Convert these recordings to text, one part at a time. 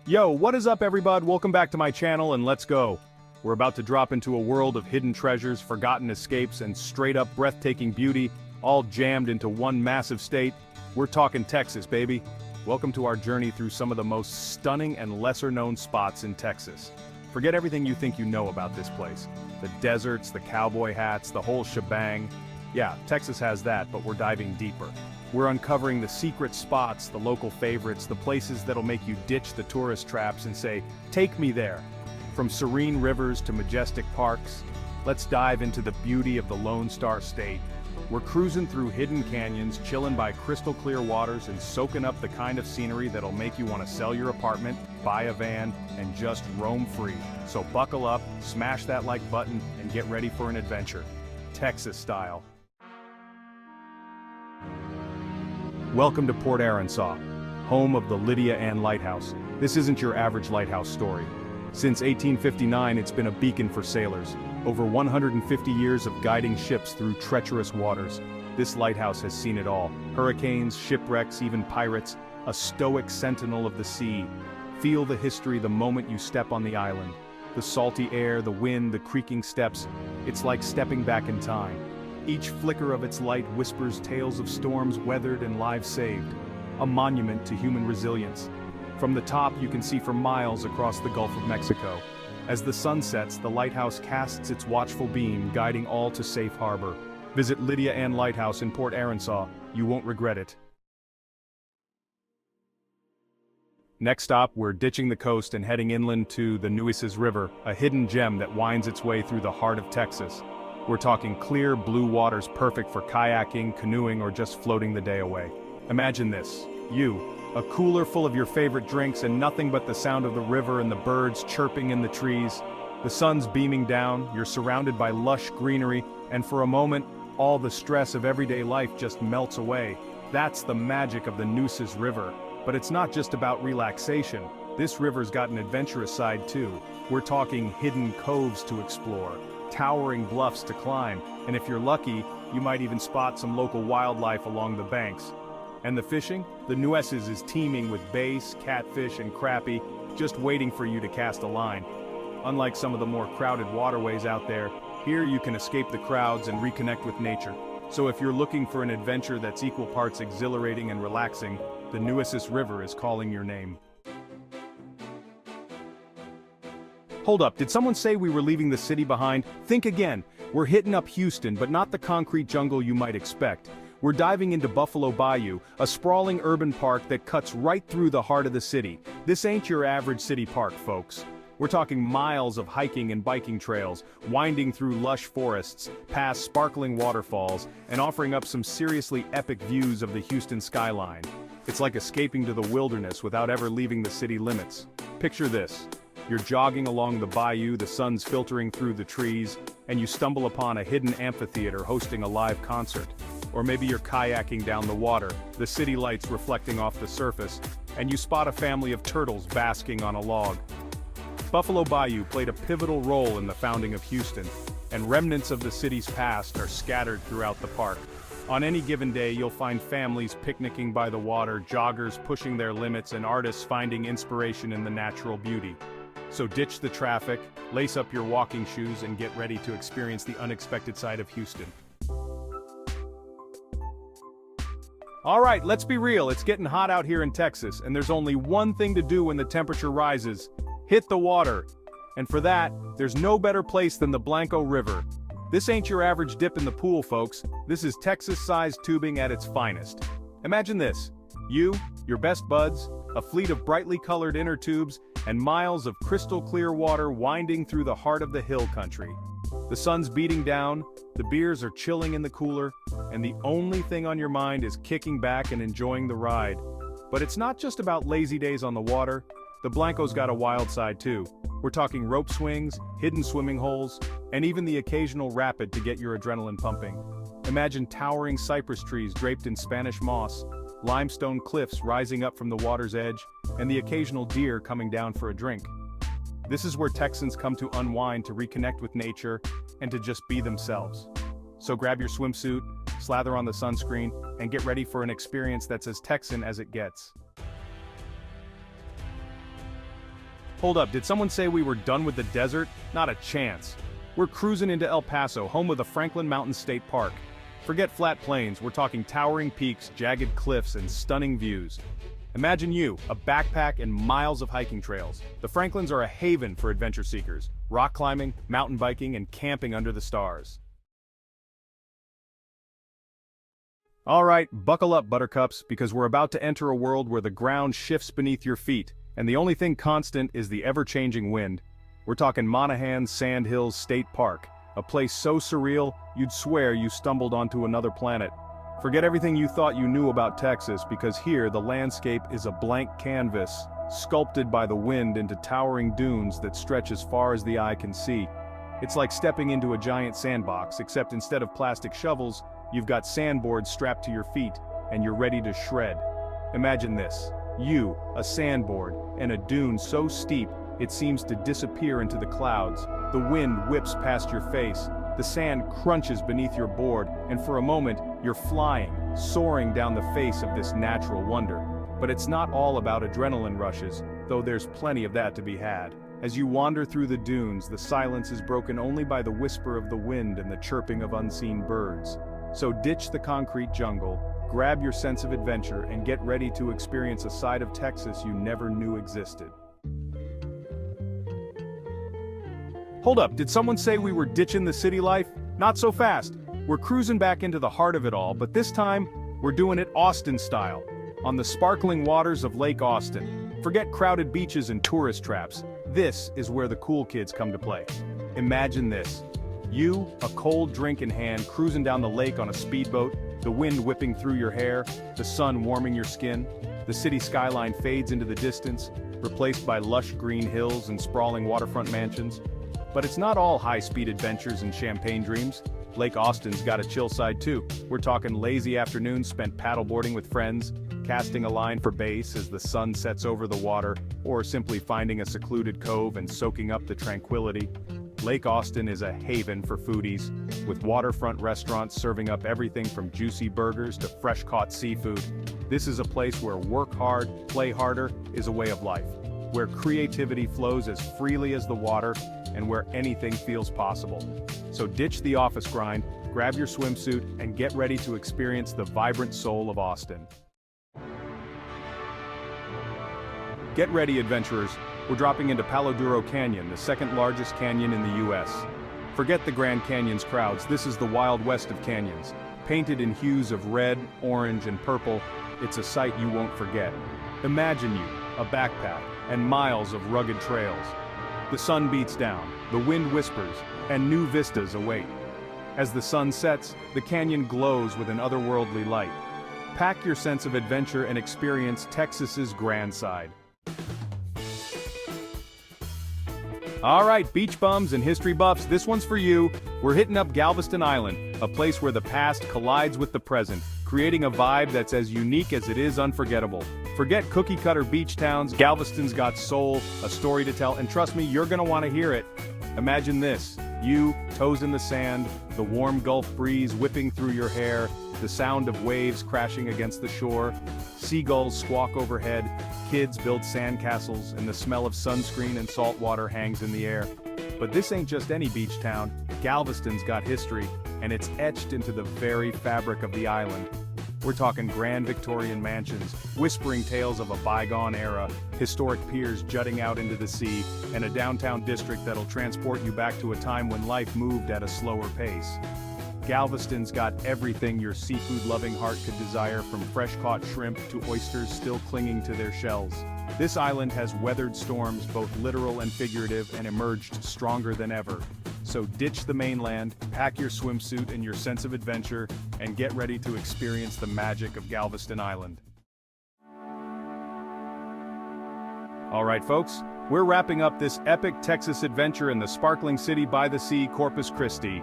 Yo, what is up everybody? Welcome back to my channel and let's go. We're about to drop into a world of hidden treasures, forgotten escapes, and straight-up breathtaking beauty, all jammed into one massive state. We're talking Texas, baby. Welcome to our journey through some of the most stunning and lesser-known spots in Texas. Forget everything you think you know about this place. The deserts, the cowboy hats, the whole shebang. Yeah, Texas has that, but we're diving deeper. We're uncovering the secret spots, the local favorites, the places that'll make you ditch the tourist traps and say, "Take me there." From serene rivers to majestic parks, let's dive into the beauty of the Lone Star State. We're cruising through hidden canyons, chilling by crystal clear waters, and soaking up the kind of scenery that'll make you want to sell your apartment, buy a van, and just roam free. So buckle up, smash that like button, and get ready for an adventure. Texas style. Welcome to Port Aransas, home of the Lydia Ann Lighthouse. This isn't your average lighthouse story. Since 1859, it's been a beacon for sailors. Over 150 years of guiding ships through treacherous waters. This lighthouse has seen it all. Hurricanes, shipwrecks, even pirates. A stoic sentinel of the sea. Feel the history the moment you step on the island. The salty air, the wind, the creaking steps. It's like stepping back in time. Each flicker of its light whispers tales of storms weathered and lives saved. A monument to human resilience. From the top you can see for miles across the Gulf of Mexico. As the sun sets, the lighthouse casts its watchful beam, guiding all to safe harbor. Visit Lydia Ann Lighthouse in Port Aransas. You won't regret it. Next stop, we're ditching the coast and heading inland to the Nueces River, a hidden gem that winds its way through the heart of Texas. We're talking clear blue waters perfect for kayaking, canoeing, or just floating the day away. Imagine this, a cooler full of your favorite drinks and nothing but the sound of the river and the birds chirping in the trees. The sun's beaming down, you're surrounded by lush greenery, and for a moment, all the stress of everyday life just melts away. That's the magic of the Nueces River. But it's not just about relaxation. This river's got an adventurous side too. We're talking hidden coves to explore, towering bluffs to climb, and if you're lucky, you might even spot some local wildlife along the banks. And the fishing? The Nueces is teeming with bass, catfish, and crappie, just waiting for you to cast a line. Unlike some of the more crowded waterways out there, here you can escape the crowds and reconnect with nature. So if you're looking for an adventure that's equal parts exhilarating and relaxing, the Nueces River is calling your name. Hold up, did someone say we were leaving the city behind? Think again. We're hitting up Houston, but not the concrete jungle you might expect. We're diving into Buffalo Bayou, a sprawling urban park that cuts right through the heart of the city. This ain't your average city park, folks. We're talking miles of hiking and biking trails, winding through lush forests, past sparkling waterfalls, and offering up some seriously epic views of the Houston skyline. It's like escaping to the wilderness without ever leaving the city limits. Picture this. You're jogging along the bayou, the sun's filtering through the trees, and you stumble upon a hidden amphitheater hosting a live concert. Or maybe you're kayaking down the water, the city lights reflecting off the surface, and you spot a family of turtles basking on a log. Buffalo Bayou played a pivotal role in the founding of Houston, and remnants of the city's past are scattered throughout the park. On any given day, you'll find families picnicking by the water, joggers pushing their limits, and artists finding inspiration in the natural beauty. So ditch the traffic, lace up your walking shoes, and get ready to experience the unexpected side of Houston. Alright, let's be real, it's getting hot out here in Texas, and there's only one thing to do when the temperature rises: hit the water. And for that, there's no better place than the Blanco River. This ain't your average dip in the pool, folks. This is Texas-sized tubing at its finest. Imagine this: you, your best buds, a fleet of brightly colored inner tubes, and miles of crystal clear water winding through the heart of the hill country. The sun's beating down, the beers are chilling in the cooler, and the only thing on your mind is kicking back and enjoying the ride. But it's not just about lazy days on the water. The Blanco's got a wild side too. We're talking rope swings, hidden swimming holes, and even the occasional rapid to get your adrenaline pumping. Imagine towering cypress trees draped in Spanish moss, limestone cliffs rising up from the water's edge, and the occasional deer coming down for a drink. This is where Texans come to unwind, to reconnect with nature, and to just be themselves. So grab your swimsuit, slather on the sunscreen, and get ready for an experience that's as Texan as it gets. Hold up, did someone say we were done with the desert? Not a chance. We're cruising into El Paso, home of the Franklin Mountain State Park. Forget flat plains, we're talking towering peaks, jagged cliffs, and stunning views. Imagine you, a backpack and miles of hiking trails. The Franklins are a haven for adventure seekers, rock climbing, mountain biking, and camping under the stars. Alright, buckle up, buttercups, because we're about to enter a world where the ground shifts beneath your feet, and the only thing constant is the ever-changing wind. We're talking Monaghan's Sand Hills State Park, a place so surreal, you'd swear you stumbled onto another planet. Forget everything you thought you knew about Texas, because here the landscape is a blank canvas, sculpted by the wind into towering dunes that stretch as far as the eye can see. It's like stepping into a giant sandbox, except instead of plastic shovels, you've got sandboards strapped to your feet, and you're ready to shred. Imagine this. You, a sandboard, and a dune so steep, it seems to disappear into the clouds. The wind whips past your face, the sand crunches beneath your board, and for a moment, you're flying, soaring down the face of this natural wonder. But it's not all about adrenaline rushes, though there's plenty of that to be had. As you wander through the dunes, the silence is broken only by the whisper of the wind and the chirping of unseen birds. So ditch the concrete jungle, grab your sense of adventure, and get ready to experience a side of Texas you never knew existed. Hold up, did someone say we were ditching the city life? Not so fast. We're cruising back into the heart of it all, but this time, we're doing it Austin style. On the sparkling waters of Lake Austin. Forget crowded beaches and tourist traps. This is where the cool kids come to play. Imagine this. You, a cold drink in hand, cruising down the lake on a speedboat, the wind whipping through your hair, the sun warming your skin. The city skyline fades into the distance, replaced by lush green hills and sprawling waterfront mansions. But it's not all high-speed adventures and champagne dreams. Lake Austin's got a chill side too. We're talking lazy afternoons spent paddleboarding with friends, casting a line for bass as the sun sets over the water, or simply finding a secluded cove and soaking up the tranquility. Lake Austin is a haven for foodies, with waterfront restaurants serving up everything from juicy burgers to fresh-caught seafood. This is a place where work hard, play harder is a way of life, where creativity flows as freely as the water, and where anything feels possible. So ditch the office grind, grab your swimsuit, and get ready to experience the vibrant soul of Austin. Get ready, adventurers. We're dropping into Palo Duro Canyon, the second largest canyon in the US. Forget the Grand Canyon's crowds, this is the Wild West of canyons. Painted in hues of red, orange, and purple, it's a sight you won't forget. Imagine you, a backpack, and miles of rugged trails. The sun beats down, the wind whispers, and new vistas await. As the sun sets, the canyon glows with an otherworldly light. Pack your sense of adventure and experience Texas's grand side. Alright, beach bums and history buffs, this one's for you. We're hitting up Galveston Island, a place where the past collides with the present, creating a vibe that's as unique as it is unforgettable. Forget cookie-cutter beach towns, Galveston's got soul, a story to tell, and trust me, you're gonna want to hear it. Imagine this, you, toes in the sand, the warm Gulf breeze whipping through your hair, the sound of waves crashing against the shore, seagulls squawk overhead, kids build sandcastles, and the smell of sunscreen and salt water hangs in the air. But this ain't just any beach town, Galveston's got history, and it's etched into the very fabric of the island. We're talking grand Victorian mansions, whispering tales of a bygone era, historic piers jutting out into the sea, and a downtown district that'll transport you back to a time when life moved at a slower pace. Galveston's got everything your seafood-loving heart could desire, from fresh-caught shrimp to oysters still clinging to their shells. This island has weathered storms, both literal and figurative, and emerged stronger than ever. So ditch the mainland, pack your swimsuit and your sense of adventure, and get ready to experience the magic of Galveston Island. Alright folks, we're wrapping up this epic Texas adventure in the sparkling city by the sea, Corpus Christi.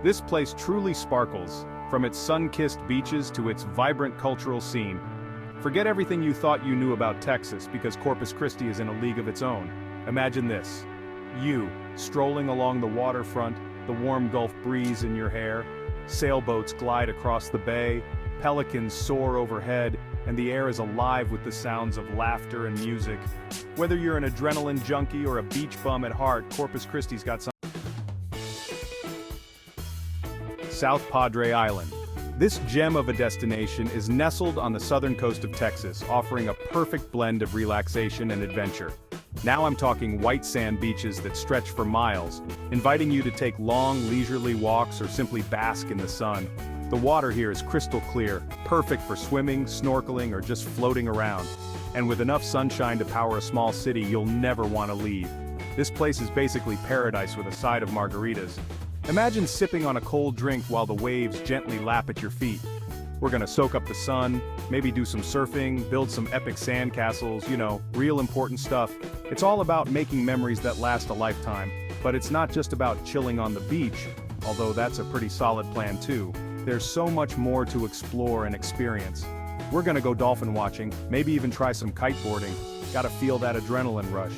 This place truly sparkles, from its sun-kissed beaches to its vibrant cultural scene. Forget everything you thought you knew about Texas, because Corpus Christi is in a league of its own. Imagine this. You, strolling along the waterfront, the warm Gulf breeze in your hair, sailboats glide across the bay, pelicans soar overhead, and the air is alive with the sounds of laughter and music. Whether you're an adrenaline junkie or a beach bum at heart, Corpus Christi's got some. South Padre Island. This gem of a destination is nestled on the southern coast of Texas, offering a perfect blend of relaxation and adventure. Now I'm talking white sand beaches that stretch for miles, inviting you to take long, leisurely walks or simply bask in the sun. The water here is crystal clear, perfect for swimming, snorkeling, or just floating around. And with enough sunshine to power a small city, you'll never want to leave. This place is basically paradise with a side of margaritas. Imagine sipping on a cold drink while the waves gently lap at your feet. We're gonna soak up the sun, maybe do some surfing, build some epic sandcastles, real important stuff. It's all about making memories that last a lifetime. But it's not just about chilling on the beach, although that's a pretty solid plan too. There's so much more to explore and experience. We're gonna go dolphin watching, maybe even try some kiteboarding. Gotta feel that adrenaline rush,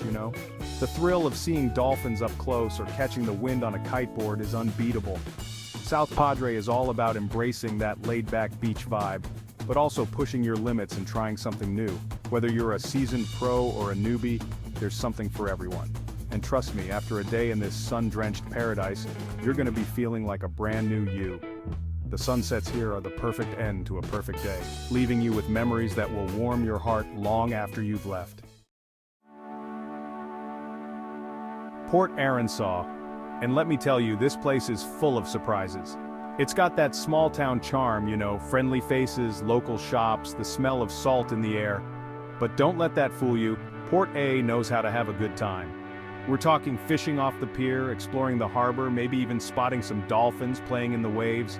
The thrill of seeing dolphins up close or catching the wind on a kiteboard is unbeatable. South Padre is all about embracing that laid-back beach vibe, but also pushing your limits and trying something new. Whether you're a seasoned pro or a newbie, there's something for everyone. And trust me, after a day in this sun-drenched paradise, you're gonna be feeling like a brand new you. The sunsets here are the perfect end to a perfect day, leaving you with memories that will warm your heart long after you've left. Port Aransas. And let me tell you, this place is full of surprises. It's got that small-town charm, friendly faces, local shops, the smell of salt in the air. But don't let that fool you, Port A knows how to have a good time. We're talking fishing off the pier, exploring the harbor, maybe even spotting some dolphins playing in the waves.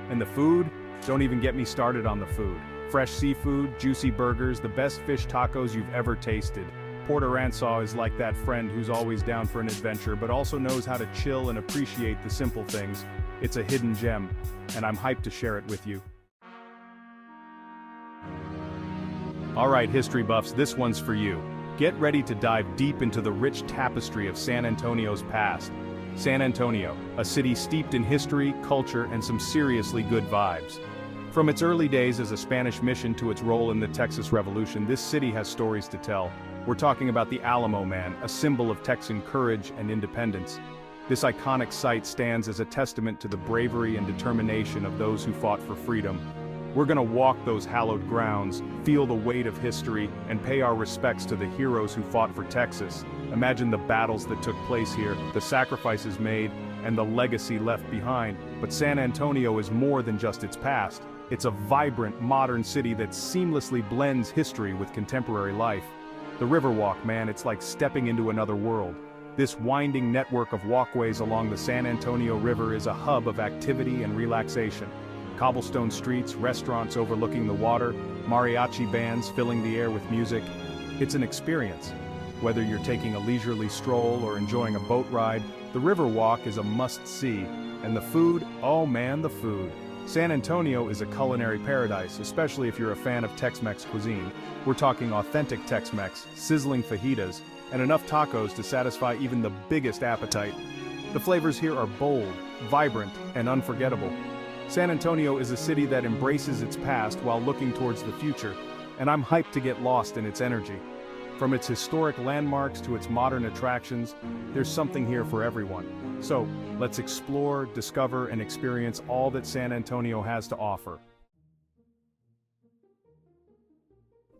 And the food? Don't even get me started on the food. Fresh seafood, juicy burgers, the best fish tacos you've ever tasted. Port Aransas is like that friend who's always down for an adventure but also knows how to chill and appreciate the simple things. It's a hidden gem, and I'm hyped to share it with you. Alright, history buffs, this one's for you. Get ready to dive deep into the rich tapestry of San Antonio's past. San Antonio, a city steeped in history, culture, and some seriously good vibes. From its early days as a Spanish mission to its role in the Texas Revolution, this city has stories to tell. We're talking about the Alamo Man, a symbol of Texan courage and independence. This iconic site stands as a testament to the bravery and determination of those who fought for freedom. We're gonna walk those hallowed grounds, feel the weight of history, and pay our respects to the heroes who fought for Texas. Imagine the battles that took place here, the sacrifices made, and the legacy left behind. But San Antonio is more than just its past. It's a vibrant, modern city that seamlessly blends history with contemporary life. The Riverwalk, man, it's like stepping into another world. This winding network of walkways along the San Antonio River is a hub of activity and relaxation. Cobblestone streets, restaurants overlooking the water, mariachi bands filling the air with music. It's an experience. Whether you're taking a leisurely stroll or enjoying a boat ride, the Riverwalk is a must-see. And the food, oh man, the food. San Antonio is a culinary paradise, especially if you're a fan of Tex-Mex cuisine. We're talking authentic Tex-Mex, sizzling fajitas, and enough tacos to satisfy even the biggest appetite. The flavors here are bold, vibrant, and unforgettable. San Antonio is a city that embraces its past while looking towards the future, and I'm hyped to get lost in its energy. From its historic landmarks to its modern attractions, there's something here for everyone. So, let's explore, discover, and experience all that San Antonio has to offer.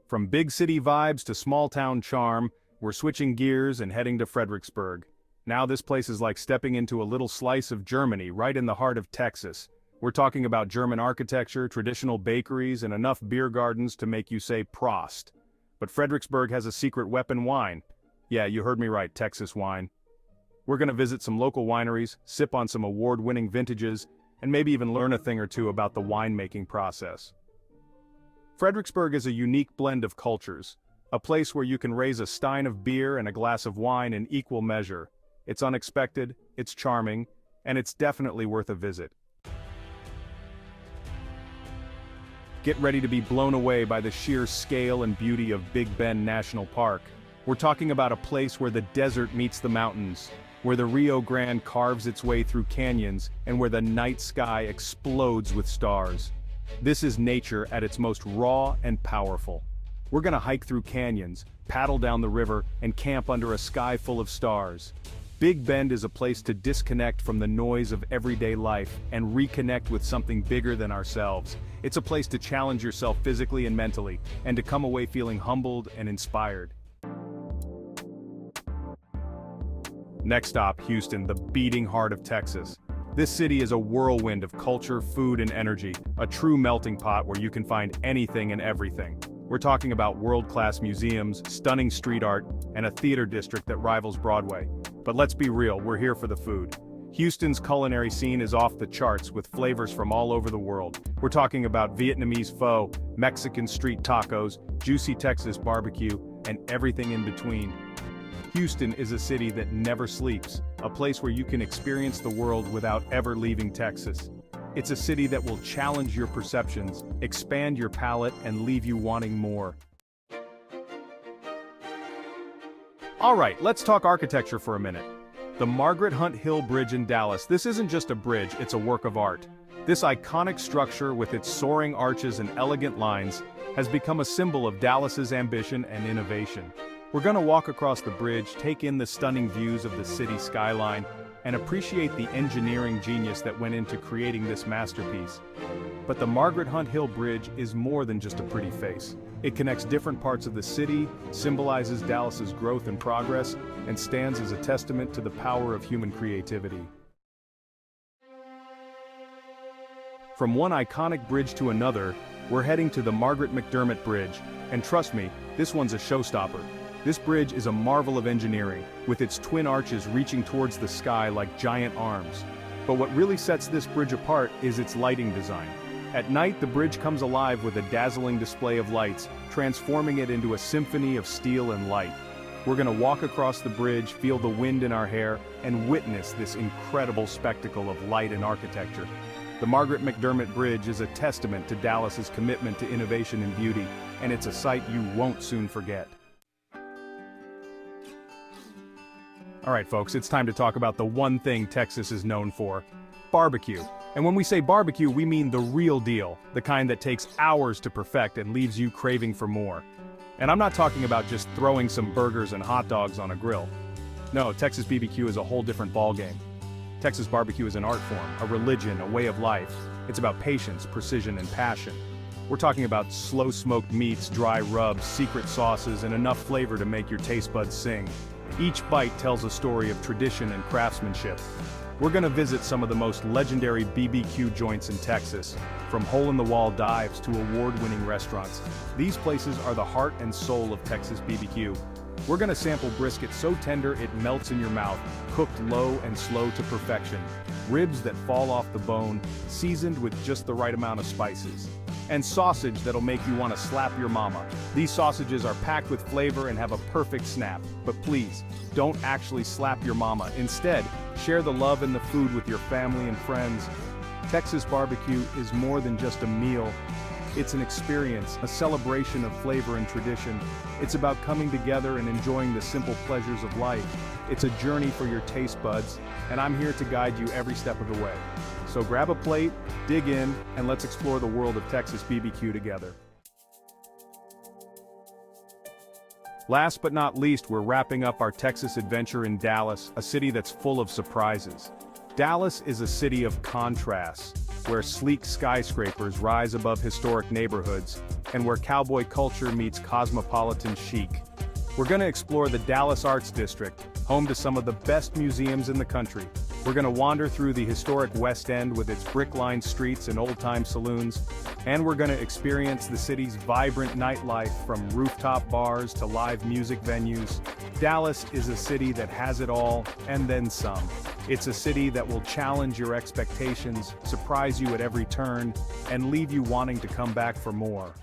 From big city vibes to small town charm, we're switching gears and heading to Fredericksburg. Now this place is like stepping into a little slice of Germany right in the heart of Texas. We're talking about German architecture, traditional bakeries, and enough beer gardens to make you say Prost. But Fredericksburg has a secret weapon: wine. Yeah, you heard me right, Texas wine. We're gonna visit some local wineries, sip on some award-winning vintages, and maybe even learn a thing or two about the winemaking process. Fredericksburg is a unique blend of cultures, a place where you can raise a stein of beer and a glass of wine in equal measure. It's unexpected, it's charming, and it's definitely worth a visit. Get ready to be blown away by the sheer scale and beauty of Big Bend National Park. We're talking about a place where the desert meets the mountains, where the Rio Grande carves its way through canyons, and where the night sky explodes with stars. This is nature at its most raw and powerful. We're gonna hike through canyons, paddle down the river, and camp under a sky full of stars. Big Bend is a place to disconnect from the noise of everyday life and reconnect with something bigger than ourselves. It's a place to challenge yourself physically and mentally, and to come away feeling humbled and inspired. Next stop, Houston, the beating heart of Texas. This city is a whirlwind of culture, food, and energy, a true melting pot where you can find anything and everything. We're talking about world-class museums, stunning street art, and a theater district that rivals Broadway. But let's be real, we're here for the food. Houston's culinary scene is off the charts with flavors from all over the world. We're talking about Vietnamese pho, Mexican street tacos, juicy Texas barbecue, and everything in between. Houston is a city that never sleeps, a place where you can experience the world without ever leaving Texas. It's a city that will challenge your perceptions, expand your palate, and leave you wanting more. Alright, let's talk architecture for a minute. The Margaret Hunt Hill Bridge in Dallas. This isn't just a bridge, it's a work of art. This iconic structure with its soaring arches and elegant lines has become a symbol of Dallas's ambition and innovation. We're gonna walk across the bridge, take in the stunning views of the city skyline, and appreciate the engineering genius that went into creating this masterpiece. But the Margaret Hunt Hill Bridge is more than just a pretty face. It connects different parts of the city, symbolizes Dallas's growth and progress, and stands as a testament to the power of human creativity. From one iconic bridge to another, we're heading to the Margaret McDermott Bridge, and trust me, this one's a showstopper. This bridge is a marvel of engineering, with its twin arches reaching towards the sky like giant arms. But what really sets this bridge apart is its lighting design. At night, the bridge comes alive with a dazzling display of lights, transforming it into a symphony of steel and light. We're gonna walk across the bridge, feel the wind in our hair, and witness this incredible spectacle of light and architecture. The Margaret McDermott Bridge is a testament to Dallas's commitment to innovation and beauty, and it's a sight you won't soon forget. Alright folks, it's time to talk about the one thing Texas is known for: barbecue. And when we say barbecue, we mean the real deal, the kind that takes hours to perfect and leaves you craving for more. And I'm not talking about just throwing some burgers and hot dogs on a grill. No, Texas BBQ is a whole different ballgame. Texas barbecue is an art form, a religion, a way of life. It's about patience, precision, and passion. We're talking about slow-smoked meats, dry rubs, secret sauces, and enough flavor to make your taste buds sing. Each bite tells a story of tradition and craftsmanship. We're gonna visit some of the most legendary BBQ joints in Texas, from hole-in-the-wall dives to award-winning restaurants. These places are the heart and soul of Texas BBQ. We're gonna sample brisket so tender it melts in your mouth, cooked low and slow to perfection. Ribs that fall off the bone, seasoned with just the right amount of spices. And sausage that'll make you want to slap your mama. These sausages are packed with flavor and have a perfect snap. But please, don't actually slap your mama. Instead, share the love and the food with your family and friends. Texas barbecue is more than just a meal. It's an experience, a celebration of flavor and tradition. It's about coming together and enjoying the simple pleasures of life. It's a journey for your taste buds, and I'm here to guide you every step of the way. So grab a plate, dig in, and let's explore the world of Texas BBQ together. Last but not least, we're wrapping up our Texas adventure in Dallas, a city that's full of surprises. Dallas is a city of contrasts, where sleek skyscrapers rise above historic neighborhoods, and where cowboy culture meets cosmopolitan chic. We're gonna explore the Dallas Arts District, home to some of the best museums in the country. We're gonna wander through the historic West End with its brick-lined streets and old-time saloons, and we're gonna experience the city's vibrant nightlife, from rooftop bars to live music venues. Dallas is a city that has it all, and then some. It's a city that will challenge your expectations, surprise you at every turn, and leave you wanting to come back for more.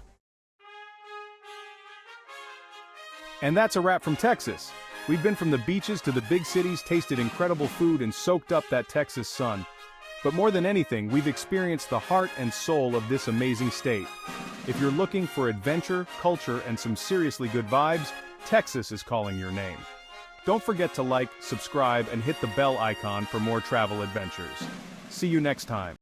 And that's a wrap from Texas. We've been from the beaches to the big cities, tasted incredible food, and soaked up that Texas sun. But more than anything, we've experienced the heart and soul of this amazing state. If you're looking for adventure, culture, and some seriously good vibes, Texas is calling your name. Don't forget to like, subscribe, and hit the bell icon for more travel adventures. See you next time.